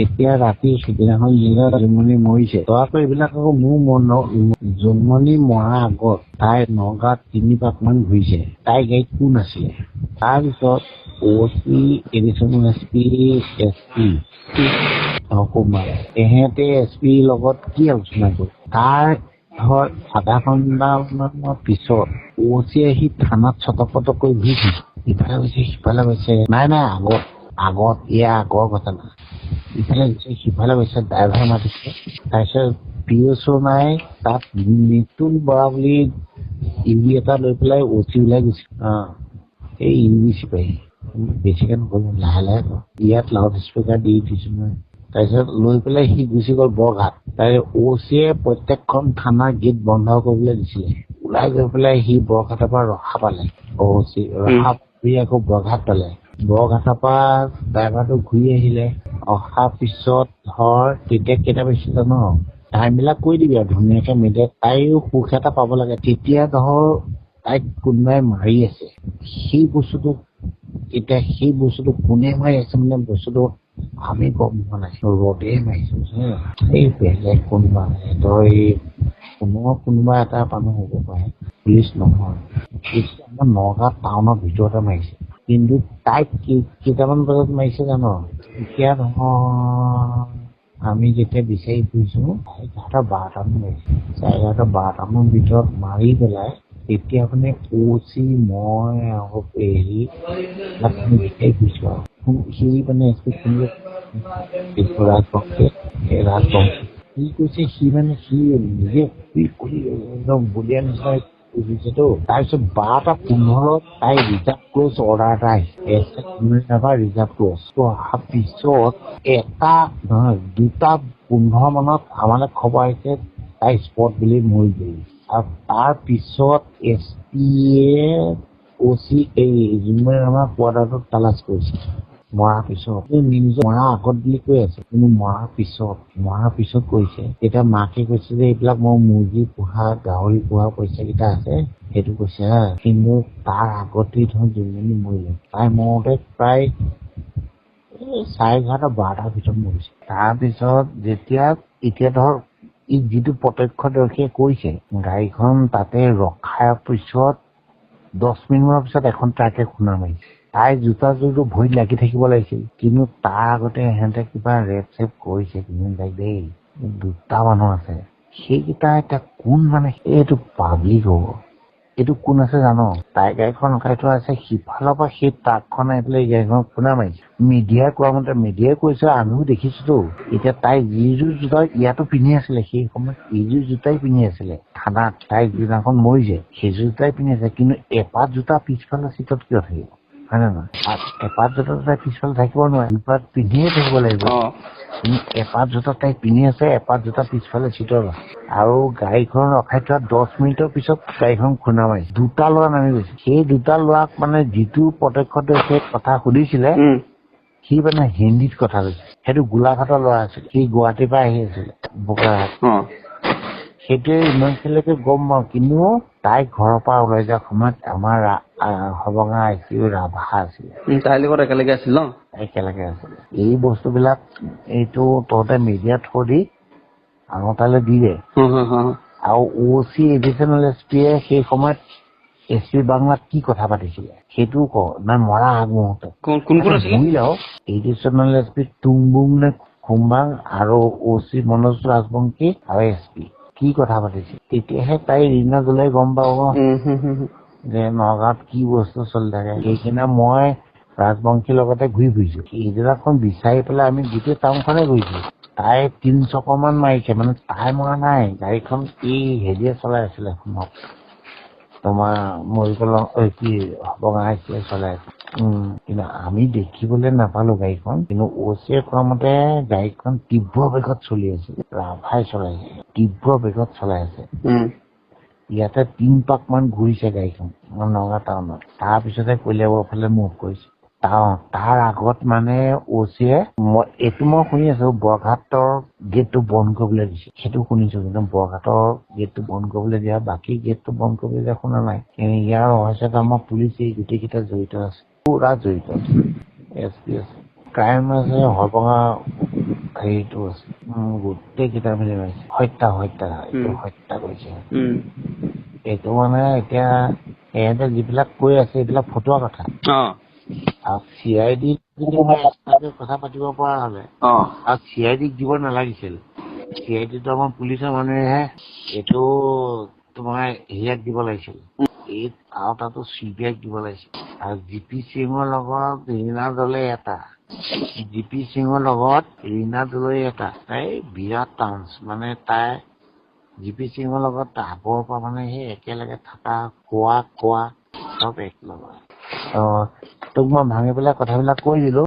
এতিয়া ৰাতি সিদিনাখন যিবিলাক জোনমণি মৰিছে তথাপি এইবিলাক আকৌ মোৰ মন জোনমণি মৰা আগত তাই নগাঁৱত 3 পাকমান ঘূৰিছে। তাই গাড়ীত কোন আছিলে? তাৰপিছত OC এডিশ্যনেল SP কুমাৰ তেহেঁতে SP লগত কি আলোচনা কৰে? তাৰ ধৰ আধা ঘণ্টামানৰ পিছত OC আহি থানাত ছটপট কৰি ঘূৰিছে। ইফালে গৈছে সিফালে গৈছে। নাই আগত এয়া আগৰ ঘটনা। ইফালে গৈছে সিফালে গৈছে, ড্ৰাইভাৰ মাতিছে। তাৰপিছত PSO নাই, তাত নিতুল বৰা বুলি ইউবি এটা লৈ পেলাই OC ওলাই গৈছে। এই ইউবি চিপাহী বেছিকে নক'ব, লাহে লাহে কওঁ। ইয়াত লাউড স্পীকাৰ দি দিছো মই। তাৰপিছত লৈ পেলাই সি গুচি গ'ল বৰঘাট। তাৰপিছত OCয়ে প্ৰত্যেকখন থানাৰ গেট বন্ধ কৰিবলৈ দিছিলে। ওলাই গৈ পেলাই সি বৰঘাটৰ পৰা ৰখা পালে। OC ৰখা কৰি আকৌ বৰঘাট পালে। বৰঘাটৰ পৰা ড্ৰাইভাৰটো ঘূৰি আহিলে। অহাৰ পিছত ধৰ তেতিয়া কেইটা পাইছিল জানো? টাইমবিলাক কৈ দিবি আৰু ধুনীয়াকে মিলে। তাইও সুখ এটা পাব লাগে। তেতিয়া ধৰ তাইক কোনোবাই মাৰি আছে। সেই বস্তুটো কোনে মাৰি আছে মানে বস্তুটো আমি গম পোৱা নাই। ৰদে মাৰিছো এই বেলেগ কোনোবা তই কোনোবা এটা মানুহ হ'ব পাৰে, পুলিচ নহয়। আমাৰ নগাঁও টাউনৰ ভিতৰতে মাৰিছে। কিন্তু তাইক কেইটামান বজাত মাৰিছে জানো? এতিয়া নহয় আমি যেতিয়া বিচাৰি ফুৰিছো 11:30মান মাৰিছে। 11:30-12টামান ভিতৰত মাৰি পেলাই তেতিয়া মানে OC মই আকৌ বিচাৰি ফুৰিছো আৰু সি মানে ৰাজবংশী কি কৈছে সি নিজে একদম বলিয়া নিচিনা বুজিছেতো। তাৰপিছত 12:15 তাই ৰিজাৰ্ভ ক্ল'জ অৰ্ডাৰ এটা আহিছে। ৰিজাৰ্ভ ক্ল'জ অহাৰ পিছত 2:15 মানত আমালৈ খবৰ আহিছে তাই স্পট বুলি মৰি গ'ল। আৰু তাৰ পিছত SPয়ে OC এই জোনমণি আমাৰ কোৱাৰ্টাৰটোত তালাচ কৰিছে। মৰাৰ পিছত নিউজত মৰা আগত বুলি কৈ আছে, কিন্তু মৰাৰ পিছত কৈছে। এতিয়া মাকে কৈছে যে এইবিলাক মই মুৰ্গী পোহা গাহৰি পোহা পইচা কেইটা আছে সেইটো কৈছে হা। কিন্তু তাৰ আগতেই ধৰ জোনমণি মৰিলে। তাই মৰোতে প্ৰায় 11:30-12টাৰ ভিতৰত মৰিছে। তাৰপিছত এতিয়া ধৰ যিটো প্ৰত্যক্ষদৰ্শীয়ে কৈছে গাড়ীখন তাতে ৰখাৰ পিছত 10 মিনিটৰ পিছত এখন ট্ৰাকে খুন্দা মাৰিছে। তাই জোতাযোৰটো ভৰিত লাগি থাকিব লাগিছিল, কিন্তু তাৰ আগতে সিহঁতে কিবা ৰেপ চেপ কৰিছে। দেই 2টা মানুহ আছে, সেইকেইটা এতিয়া কোন মানে এইটো পাব্লিক হ'ব। এইটো কোন আছে জানো? তাই গাড়ীখন ৰখাই থোৱা আছে, সিফালৰ পৰা সেই ট্ৰাকখন আহি পেলাই গাড়ীখন খুন্দা মাৰিছে। মিডিয়াই কোৱা মতে মিডিয়াই কৈছে, আমিও দেখিছোতো। এতিয়া তাই যিযোৰ জোতা ইয়াতো পিন্ধি আছিলে সেই সময়ত এইযোৰ জোতাই পিন্ধি আছিলে থানাত। তাই যিদিনাখন মৰিছে সেইযোৰ জোতাই পিন্ধি আছে, কিন্তু এপাত জোতা পিছফালে চিটত কিয় থাকিব? হয় নে নহয়? এপাত জোতা তাই পিছফালে থাকিব নোৱাৰে, দুপাত পিন্ধিয়ে থাকিব লাগিব। এপাত জোতা তাই পিন্ধি আছে, এপাত জোতা পিছফালে চিটত আছে। আৰু গাড়ীখন ৰখাই থোৱা 10 মিনিটৰ পিছত গাড়ীখন খুন্দা মাৰিছে। 2টা ল'ৰা নামি গৈছে। সেই 2টা ল'ৰাক মানে যিটো প্ৰত্যক্ষদৰ্শীয়ে কথা সুধিছিলে সি মানে হিন্দীত কথা কৈছে। সেইটো গোলাঘাটৰ ল'ৰা আছিল, সি গুৱাহাটীৰ পৰা আহি আছিলে বোকাঘাট। সেইটোৱে ইমানখিনিলৈকে গম পাওঁ, কিন্তু তাই ঘৰৰ পৰা ওলাই যোৱাৰ সময়ত আমাৰ হবঙা ICU ৰাভা আছিলে। তাইৰ লগত একেলগে আছিল ন? একেলগে আছিলে। এই বস্তুবিলাক এইটো তহঁতে মিডিয়াত থৈ আঙঠালে দি দে। আৰু OC এডিশ্যনেল SPয়ে সেই সময়ত SP বাংলাত কি কথা পাতিছিলে সেইটোও ক না। মৰা আগমুহূৰ্তত কোন আছিলে? এডিশ্যনেল SP টুংবুং নে খুম্বাং আৰু OC মনোজ ৰাজবংশী আৰু SP কি কথা পাতিছিল। তেতিয়াহে তাই ৰিনা জলাই গম পাব যে নগাঁৱত কি বস্তু চলি থাকে। সেইদিনা মই ৰাজবংশীৰ লগতে ঘূৰি ফুৰিছো। সেইদিনাখন বিচাৰি পেলাই আমি গোটেই টাউনখনে ঘূৰিছো। তাই 3 চকৰমান মাৰিছে, মানে তাই মৰা নাই। গাড়ীখন এই হেৰিয়ে চলাই আছিলে তোমাৰ মৰিকলং কি হবঙা ICয়ে চলাই আছে। কিন্তু আমি দেখিবলৈ নাপালো গাড়ীখন, কিন্তু OCয়ে কোৱা মতে গাড়ীখন তীব্ৰ বেগত চলি আছিল। ৰাভাই চলাইছে, তীব্ৰ বেগত চলাই আছে। ইয়াতে 3 পাকমান ঘূৰিছে গাড়ীখন নগাঁও টাউনত। তাৰপিছতে কলিয়াবৰ ফালে মুভ কৰিছে। তাৰ আগত মানে OCয়ে এইটো মই শুনি আছো বৰঘাটৰ গেটটো বন্ধ কৰিবলৈ দিছে, সেইটো শুনিছো। কিন্তু বৰঘাটৰ গেটটো বন্ধ কৰিবলৈ দিয়া, বাকী গেটটো বন্ধ কৰিবলৈ দিয়া শুনা নাই। ইয়াৰ ৰহস্যত আমাৰ পুলিচ এই গোটেইকেইটা জড়িত আছে, পুৰা জড়িত আছে। SP আছে, ক্ৰাইম আছে, হৰভঙা হেৰিটো আছে গোটেইকেইটা মিলি মাৰিছে হত্যা এইটো হত্যা কৰিছে এইটো মানে এতিয়া সিহঁতে যিবিলাক কৈ আছে এইবিলাক ফটোৱা কথা আৰু CID যদি মই ৰাস্তাতে কথা পাতিব পৰা হলে আৰু CID দিব নালাগিছিল CID টো আমাৰ পুলিচৰ মানুহেহে এইটো তোমাৰ হেৰিয়াক দিব লাগিছিল এই আৰু তাতো CBI দিব লাগিছিল আৰু GP সিঙৰ লগত ৰীনা দলে এটা GP সিঙৰ লগত ৰীনা দলে এটা তাই বিৰাট টান্স মানে তাই GP সিঙৰ লগত আগৰ পৰা মানে সেই একেলগে থকা খোৱা চব এক লগত তোক মই ভাঙি পেলাই কথাবিলাক কৈ দিলো